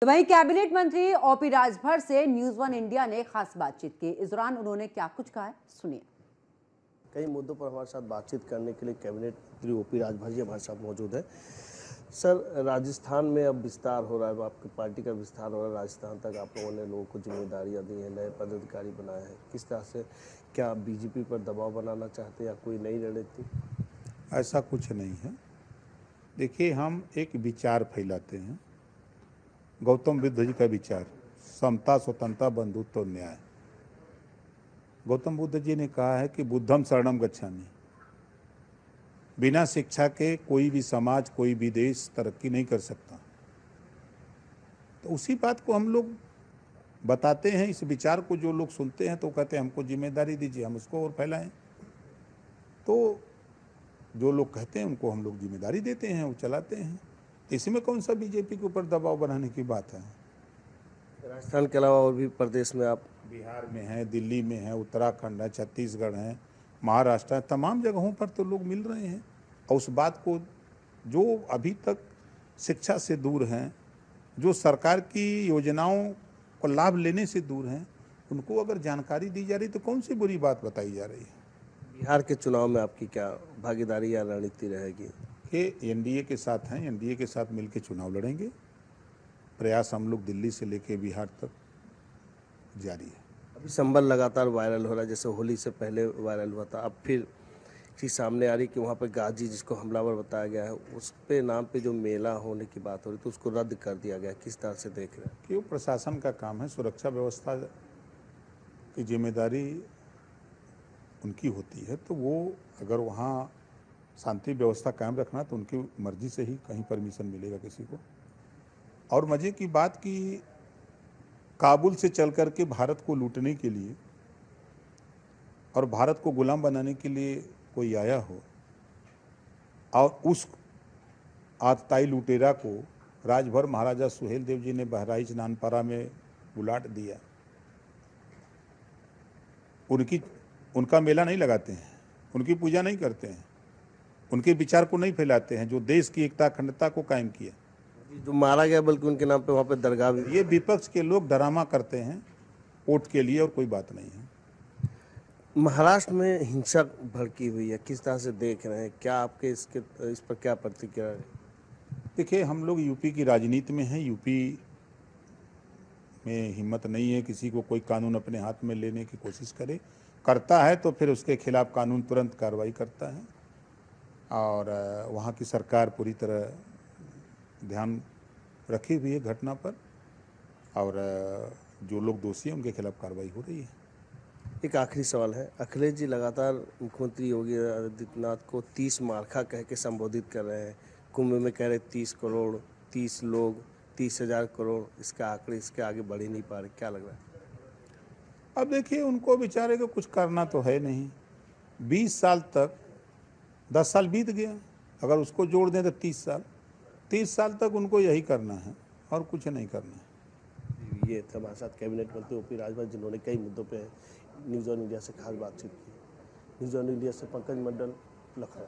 तो वहीं कैबिनेट मंत्री ओपी राजभर से न्यूज़ वन इंडिया ने खास बातचीत की। इस दौरान उन्होंने क्या कुछ कहा है, सुनिए। कई मुद्दों पर हमारे साथ बातचीत करने के लिए कैबिनेट मंत्री ओपी राजभर जी हमारे साथ मौजूद है। सर, राजस्थान में अब विस्तार हो रहा है, आपकी पार्टी का विस्तार हो रहा है राजस्थान तक। आप लोगों ने लोगों को जिम्मेदारियां दी हैं, नए पदाधिकारी बनाए हैं। किस तरह से, क्या बीजेपी पर दबाव बनाना चाहते हैं या कोई नई रणनीति? ऐसा कुछ नहीं है। देखिए, हम एक विचार फैलाते हैं, गौतम बुद्ध जी का विचार, समता, स्वतंत्रता, बंधुत्व और न्याय। गौतम बुद्ध जी ने कहा है कि बुद्धम शरणम गच्छामि। बिना शिक्षा के कोई भी समाज, कोई भी देश तरक्की नहीं कर सकता। तो उसी बात को हम लोग बताते हैं। इस विचार को जो लोग सुनते हैं तो कहते हैं हमको जिम्मेदारी दीजिए, हम उसको और फैलाएं। तो जो लोग कहते हैं उनको हम लोग जिम्मेदारी देते हैं, वो चलाते हैं। इसमें कौन सा बीजेपी के ऊपर दबाव बनाने की बात है? राजस्थान के अलावा और भी प्रदेश में आप? बिहार में है, दिल्ली में है, उत्तराखंड है, छत्तीसगढ़ है, महाराष्ट्र है, तमाम जगहों पर तो लोग मिल रहे हैं। और उस बात को, जो अभी तक शिक्षा से दूर हैं, जो सरकार की योजनाओं को लाभ लेने से दूर हैं, उनको अगर जानकारी दी जा रही तो कौन सी बुरी बात बताई जा रही है? बिहार के चुनाव में आपकी क्या भागीदारी या रणनीति रहेगी? कि एनडीए के साथ हैं, एनडीए के साथ मिलकर चुनाव लड़ेंगे। प्रयास हम लोग दिल्ली से लेकर बिहार तक जारी है। अभी संबल लगातार वायरल हो रहा है, जैसे होली से पहले वायरल हुआ था, अब फिर चीज़ सामने आ रही कि वहाँ पर गाजी, जिसको हमलावर बताया गया है, उस पे नाम पे जो मेला होने की बात हो रही तो उसको रद्द कर दिया गया। किस तरह से देख रहे हैं? कि वो प्रशासन का काम है, सुरक्षा व्यवस्था की जिम्मेदारी उनकी होती है। तो वो अगर वहाँ शांति व्यवस्था कायम रखना तो उनकी मर्जी से ही कहीं परमिशन मिलेगा किसी को। और मज़े की बात कि काबुल से चल कर के भारत को लूटने के लिए और भारत को गुलाम बनाने के लिए कोई आया हो और उस आतताई लुटेरा को राजभर महाराजा सुहेल देव जी ने बहराइच नानपारा में उलाट दिया। उनका मेला नहीं लगाते हैं, उनकी पूजा नहीं करते हैं, उनके विचार को नहीं फैलाते हैं, जो देश की एकता अखंडता को कायम किया। जो मारा गया बल्कि उनके नाम पे वहाँ पे दरगाह भी। ये विपक्ष के लोग ड्रामा करते हैं वोट के लिए, और कोई बात नहीं है। महाराष्ट्र में हिंसा भड़की हुई है, किस तरह से देख रहे हैं? क्या आपके इस पर क्या प्रतिक्रिया है? देखिए, हम लोग यूपी की राजनीति में हैं। यूपी में हिम्मत नहीं है किसी को कोई कानून अपने हाथ में लेने की कोशिश करता है तो फिर उसके खिलाफ कानून तुरंत कार्रवाई करता है। और वहाँ की सरकार पूरी तरह ध्यान रखी हुई है घटना पर, और जो लोग दोषी हैं उनके खिलाफ कार्रवाई हो रही है। एक आखिरी सवाल है, अखिलेश जी लगातार मुख्यमंत्री योगी आदित्यनाथ को 30 मार्खा कह के संबोधित कर रहे हैं। कुंभ में कह रहे 30 करोड़, 30 लोग, 30,000 करोड़, इसका आंकड़े इसके आगे बढ़ ही नहीं पा रहे। क्या लग रहा है? अब देखिए, उनको बेचारे को कुछ करना तो है नहीं। 20 साल तक, 10 साल बीत गया, अगर उसको जोड़ दें तो 30 साल तक उनको यही करना है और कुछ नहीं करना है। ये थे हमारे साथ कैबिनेट मंत्री ओपी राजभर, जिन्होंने कई मुद्दों पे न्यूज़ वन इंडिया से खास बातचीत की। न्यूज़ वन इंडिया से पंकज मंडल, लखनऊ।